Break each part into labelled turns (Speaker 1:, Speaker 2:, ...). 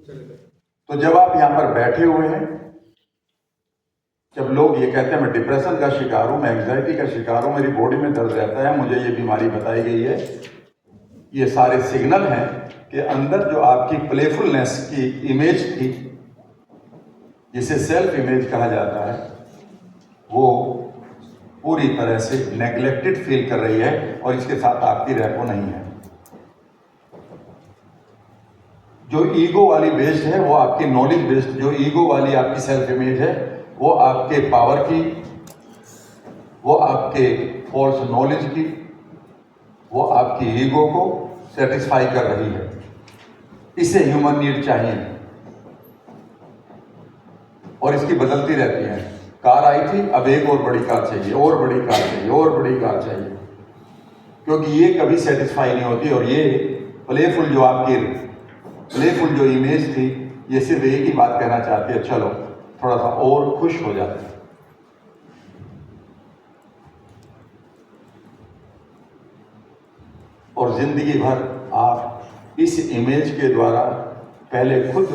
Speaker 1: तो जब आप यहां पर बैठे हुए हैं, जब लोग ये कहते हैं मैं डिप्रेशन का शिकार हूं, मैं एंग्जाइटी का शिकार हूं, मेरी बॉडी में दर्द रहता है, मुझे ये बीमारी बताई गई है, ये सारे सिग्नल हैं कि अंदर जो आपकी प्लेफुलनेस की इमेज थी, जिसे सेल्फ इमेज कहा जाता है, वो पूरी तरह से नेग्लेक्टेड फील कर रही है और इसके साथ आपकी रेपो नहीं है। जो ईगो वाली बेस्ड है वो आपकी नॉलेज बेस्ड, जो ईगो वाली आपकी सेल्फ इमेज है वो आपके पावर की, वो आपके फॉल्स नॉलेज की, वो आपकी ईगो को सेटिस्फाई कर रही है। इसे ह्यूमन नीड चाहिए और इसकी बदलती रहती है। कार आई थी, अब एक और बड़ी कार चाहिए, और बड़ी कार चाहिए, और बड़ी कार चाहिए, क्योंकि ये कभी सेटिस्फाई नहीं होती। और ये प्लेफुल जो आपकी प्लेफुल जो इमेज थी, ये सिर्फ एक ही बात कहना चाहती है, चलो थोड़ा सा और खुश हो जाते हैं। और जिंदगी भर आप इस इमेज के द्वारा पहले खुद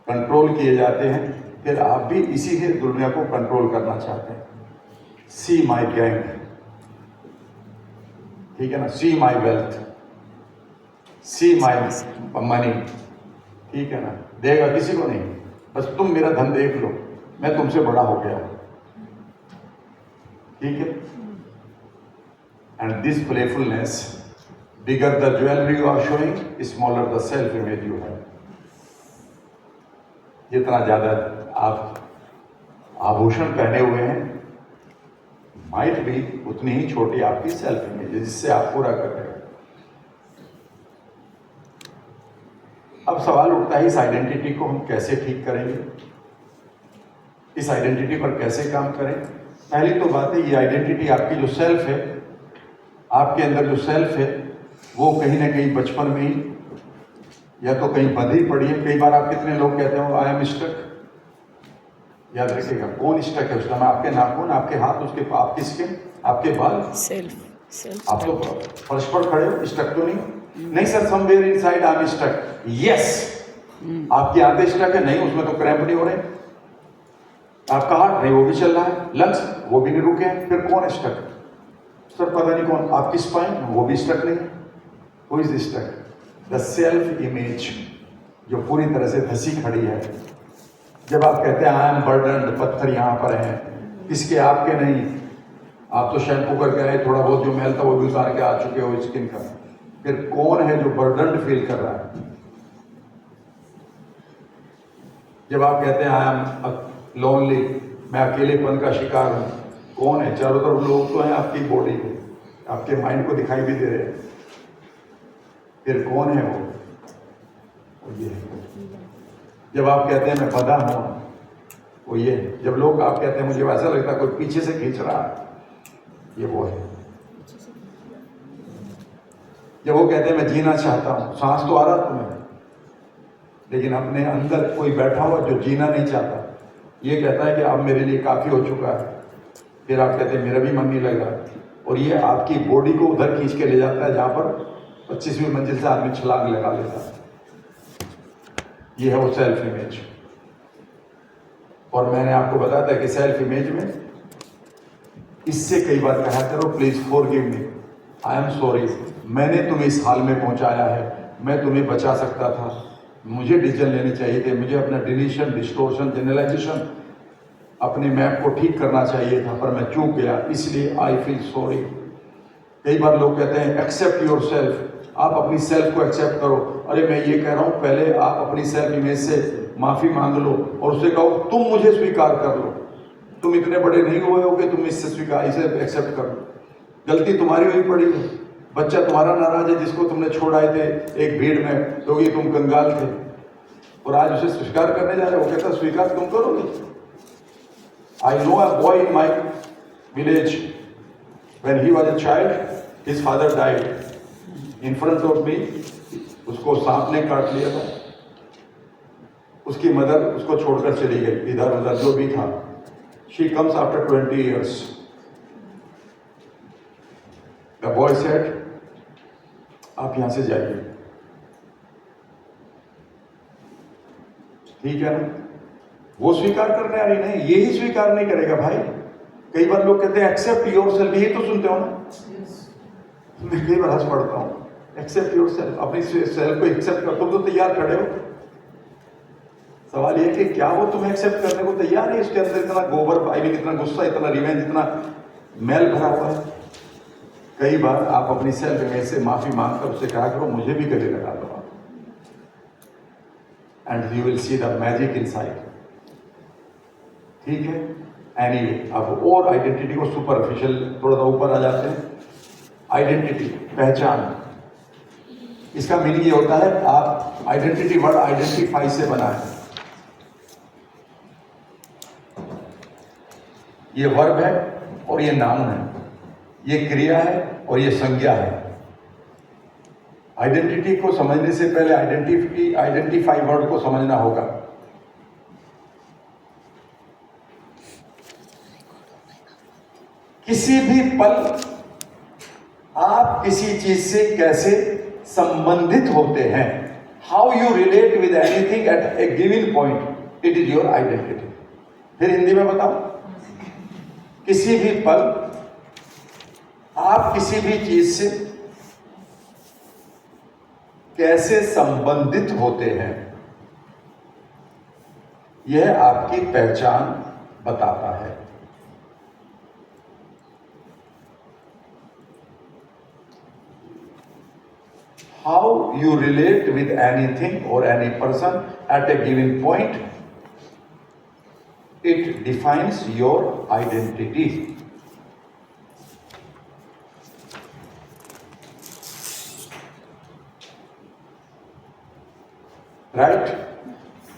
Speaker 1: कंट्रोल किए जाते हैं, फिर आप भी इसी से दुनिया को कंट्रोल करना चाहते हैं। सी माई गैंग, ठीक है ना, सी माई वेल्थ, सी माई मनी, ठीक है ना, देगा किसी को नहीं, बस तुम मेरा धन देख लो, मैं तुमसे बड़ा हो गया, ठीक है। And this playfulness, bigger the jewellery you are showing, smaller the self image you है। जितना ज्यादा आप आभूषण पहने हुए हैं, माइट भी उतनी ही छोटी आपकी सेल्फ इमेज है जिससे आप पूरा कर रहे हो। अब सवाल उठता है, इस आइडेंटिटी को हम कैसे ठीक करेंगे, इस आइडेंटिटी पर कैसे काम करें। पहली तो बात है, ये आइडेंटिटी आपकी जो सेल्फ है, आपके अंदर जो सेल्फ है, वो कहीं ना कहीं बचपन में ही या तो कहीं बंधी पड़ी है। कई बार आप कितने लोग कहते हो आई एम स्टक, याद रखिएगा कौन स्टक है उसका, मैं आपके नाखून, आपके हाथ, उसके आपकी स्किन, आपके बाल,
Speaker 2: सेल्फ
Speaker 1: आप तो फर्श पर खड़े हो, स्टक तो नहीं sir, somewhere inside I am stuck, yes. आपकी आंतें स्टक है, नहीं उसमें तो क्रैम्प नहीं हो रहे, आपका हार्ट नहीं वो भी चल रहा है, लंग्स वो भी नहीं रुके हैं, फिर कौन है स्टक? सर पता नहीं कौन, आपकी स्पाइन वो भी स्टक नहीं, who is stuck? The self image जो पूरी तरह से धसी खड़ी है। जब आप कहते हैं आई एम बर्डन्ड, पत्थर यहां पर हैं, किसके? आपके नहीं, आप तो शैम्पू करके आए, थोड़ा बहुत जो मैल था वो भी उतार के आ चुके हो स्किन का, फिर कौन है जो बर्डन्ड फील कर रहा है? जब आप कहते हैं आई एम लोनली, मैं अकेलेपन का शिकार हूं, कौन है? चारों तरफ लोग तो हैं, आपकी बॉडी को, आपके माइंड को दिखाई भी दे रहे हैं, फिर कौन है वो? ये है। जब आप कहते हैं मैं बंधा हूं, वो ये है। जब लोग आप कहते हैं मुझे वैसा लगता है कोई पीछे से खींच रहा है, ये वो है। जब वो कहते हैं मैं जीना चाहता हूं, सांस तो आ रहा तुम्हें, लेकिन अपने अंदर कोई बैठा हुआ जो जीना नहीं चाहता, ये कहता है कि अब मेरे लिए काफी हो चुका है, फिर आप कहते हैं मेरा भी मन नहीं लग रहा, और ये आपकी बॉडी को उधर खींच के ले जाता है जहां पर 25वीं मंजिल से आदमी छलांग लगा लेता है। ये है वो सेल्फ इमेज। और मैंने आपको बताया था कि सेल्फ इमेज में इससे कई बार कहा करो please forgive me, I am sorry, मैंने तुम्हें इस हाल में पहुंचाया है, मैं तुम्हें बचा सकता था, मुझे डिसीजन लेने चाहिए थे, मुझे अपना डिलीशन, डिस्टोर्शन, जनरलाइजेशन, अपने मैप को ठीक करना चाहिए था, पर मैं चूक गया, इसलिए आई फील सॉरी। कई बार लोग कहते हैं एक्सेप्ट योर सेल्फ, आप अपनी सेल्फ को एक्सेप्ट करो। अरे मैं ये कह रहा हूं, पहले आप अपनी सेल्फ इमेज से माफी मांग लो और उससे कहो तुम मुझे स्वीकार कर लो, तुम इतने बड़े नहीं हुए हो कि तुम इससे स्वीकार, इसे एक्सेप्ट कर लो, गलती तुम्हारी हुई पड़ी है, बच्चा तुम्हारा नाराज है जिसको तुमने छोड़ आए थे एक भीड़ में, क्योंकि तुम कंगाल थे, और आज उसे स्वीकार करने जा रहे हो, कहता स्वीकार तुम करोगे? I know a boy in my village, when he was a child, his father died in front of me, उसको सांप ने काट लिया था, उसकी मदर उसको छोड़कर चली गई, इधर उधर जो भी था। She comes after 20 years. The boy said आप यहां से जाइए, ठीक है ना? वो स्वीकार करने वाली नहीं, यही स्वीकार नहीं करेगा भाई। कई बार लोग कहते हैं एक्सेप्ट योरसेल्फ, यही तो सुनते हो ना? मैं कई बार हंस पड़ता हूँ, एक्सेप्ट योरसेल्फ, अपनी सेल्फ को एक्सेप्ट कर, तुम तो तैयार खड़े हो। सवाल ये कि क्या वो तुम्हें एक्सेप्ट करने को तैयार है? इसके अंदर इतना गोबर, आई मीन इतना गुस्सा, इतना रिवेंज, इतना मैल भरा हुआ है। कई बार आप अपनी सेल्फ इमेज से माफी मांगकर उससे कहा करो मुझे भी गले लगा दो, and you will see the magic inside. ठीक है? एनीवे, अब और आइडेंटिटी को सुपरफिशियल थोड़ा सा ऊपर आ जाते हैं। आइडेंटिटी, पहचान, इसका मीनिंग ये होता है, आप आइडेंटिटी वर्ड आइडेंटिफाई से बना है। ये वर्ब है और ये नाउन है, ये क्रिया है और ये संज्ञा है। आइडेंटिटी को समझने से पहले आइडेंटिफाई वर्ड को समझना होगा। किसी भी पल आप किसी चीज से कैसे संबंधित होते हैं, how you relate with anything at A given point, it is your identity. फिर हिंदी में बताओ, किसी भी पल आप किसी भी चीज से कैसे संबंधित होते हैं, यह आपकी पहचान बताता है। How you relate with anything or any person at a given point, it defines your identity. Right?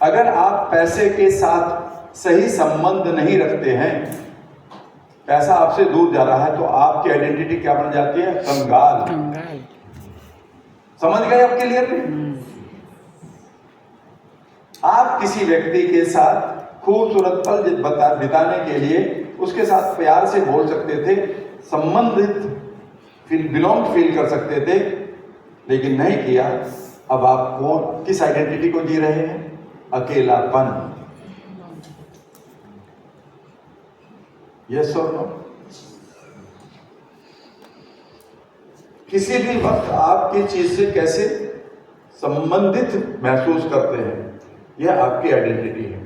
Speaker 1: अगर आप पैसे के साथ सही संबंध नहीं रखते हैं, पैसा आपसे दूर जा रहा है, तो आपकी आइडेंटिटी क्या बन जाती है? कंगाल। समझ गए आप क्लियरली? आप किसी व्यक्ति के साथ खूबसूरत पल बिताने के लिए उसके साथ प्यार से बोल सकते थे, संबंधित बिलोंग फील कर सकते थे, लेकिन नहीं किया। अब आप कौन, किस आइडेंटिटी को जी रहे हैं? अकेलापन। यस और नो? किसी भी वक्त आप किस चीज से कैसे संबंधित महसूस करते हैं, यह आपकी आइडेंटिटी है।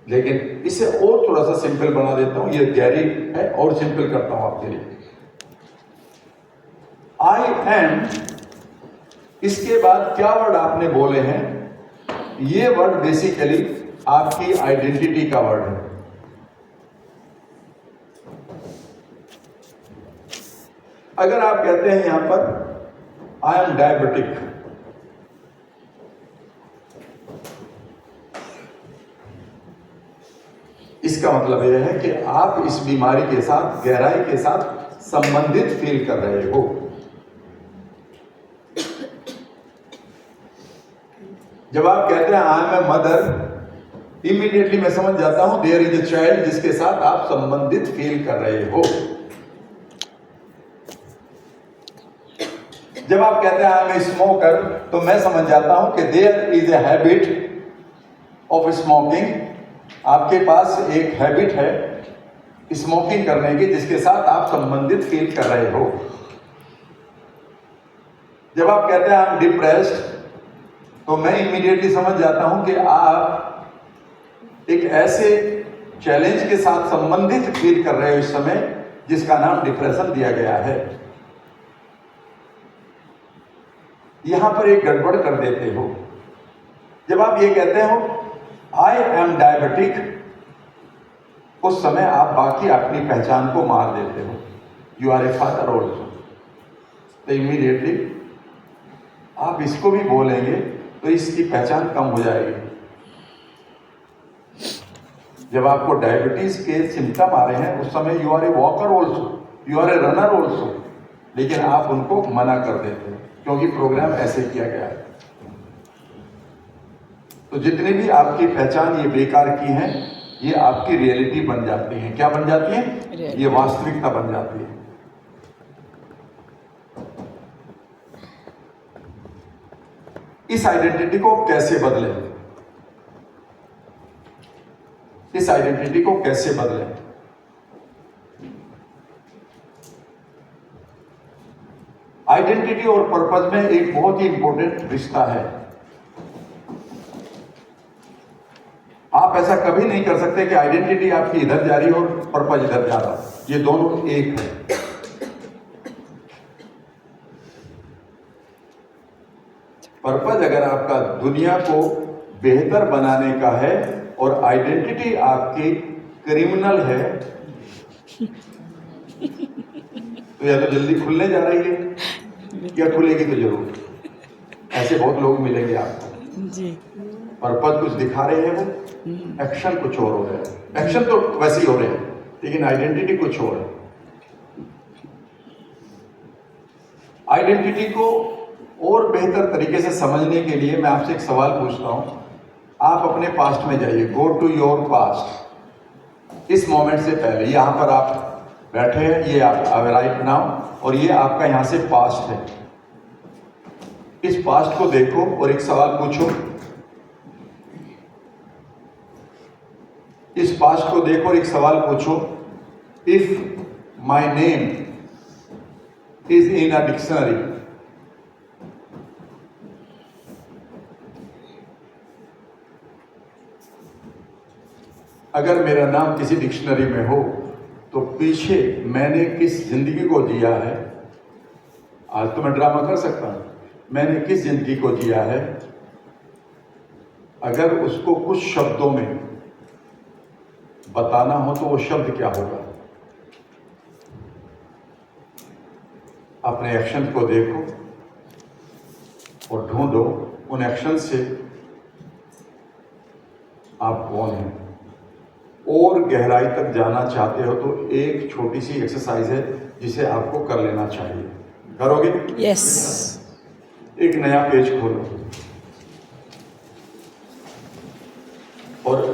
Speaker 1: लेकिन इसे और थोड़ा सा सिंपल बना देता हूं, यह गहरी है और सिंपल करता हूं आपके लिए। आई एम, इसके बाद क्या वर्ड आपने बोले हैं, ये वर्ड बेसिकली आपकी आइडेंटिटी का वर्ड है। अगर आप कहते हैं यहां पर आई एम डायबिटिक, इसका मतलब यह है कि आप इस बीमारी के साथ गहराई के साथ संबंधित फील कर रहे हो। जब आप कहते हैं I am a mother, immediately मैं समझ जाता हूं देयर इज ए चाइल्ड जिसके साथ आप संबंधित फील कर रहे हो। जब आप कहते हैं आई एम ए स्मोकर, तो मैं समझ जाता हूं कि there is a habit of smoking, आपके पास एक हैबिट है स्मोकिंग करने की जिसके साथ आप संबंधित फील कर रहे हो। जब आप कहते हैं आई एम डिप्रेस्ड, तो मैं इमीडिएटली समझ जाता हूं कि आप एक ऐसे चैलेंज के साथ संबंधित फील कर रहे हो इस समय जिसका नाम डिप्रेशन दिया गया है। यहां पर एक गड़बड़ कर देते हो। जब आप ये कहते हो आई एम डायबिटिक, उस समय आप बाकी अपनी पहचान को मार देते हो। You are a father also, तो इमीडिएटली आप इसको भी बोलेंगे तो इसकी पहचान कम हो जाएगी। जब आपको डायबिटीज के सिम्टम आ रहे हैं उस समय you are a walker also, you are a runner also, लेकिन आप उनको मना कर देते हैं क्योंकि प्रोग्राम ऐसे किया गया है। तो जितनी भी आपकी पहचान ये बेकार की हैं, ये आपकी रियलिटी बन जाती हैं। क्या बन जाती हैं? ये वास्तविकता बन जाती है। इस आइडेंटिटी को कैसे बदलें? इस आइडेंटिटी को कैसे बदलें? आइडेंटिटी और पर्पस में एक बहुत ही इंपॉर्टेंट रिश्ता है। आप ऐसा कभी नहीं कर सकते कि आइडेंटिटी आपकी इधर जा रही है और पर्पस इधर जा रहा है। ये दोनों एक है। पर्पस अगर आपका दुनिया को बेहतर बनाने का है और आइडेंटिटी आपकी क्रिमिनल है, तो या तो जल्दी खुलने जा रही है या खुलेगी तो जरूर। ऐसे बहुत लोग मिलेंगे आपको जी। पर्पस कुछ दिखा रहे हैं, वो एक्शन कुछ और हो रहा है। एक्शन तो वैसे ही हो रहे हैं, लेकिन आइडेंटिटी कुछ और है। आइडेंटिटी को और बेहतर तरीके से समझने के लिए मैं आपसे एक सवाल पूछता हूं। आप अपने पास्ट में जाइए, गो टू योर पास्ट। इस मोमेंट से पहले यहां पर आप बैठे हैं, ये आप राइट नाउ, और ये आपका यहां से पास्ट है। इस पास्ट को देखो और एक सवाल पूछो। इस पास्ट को देखो और एक सवाल पूछो, if my name is in a dictionary, अगर मेरा नाम किसी डिक्शनरी में हो तो पीछे मैंने किस जिंदगी को जिया है, आज तो मैं ड्रामा कर सकता हूं, मैंने किस जिंदगी को जिया है, अगर उसको कुछ शब्दों में बताना हो तो वो शब्द क्या होगा? अपने एक्शन को देखो और ढूंढो उन एक्शन से आप कौन हैं। और गहराई तक जाना चाहते हो तो एक छोटी सी एक्सरसाइज है जिसे आपको कर लेना चाहिए। करोगे?
Speaker 2: यस।
Speaker 1: एक नया पेज खोलो और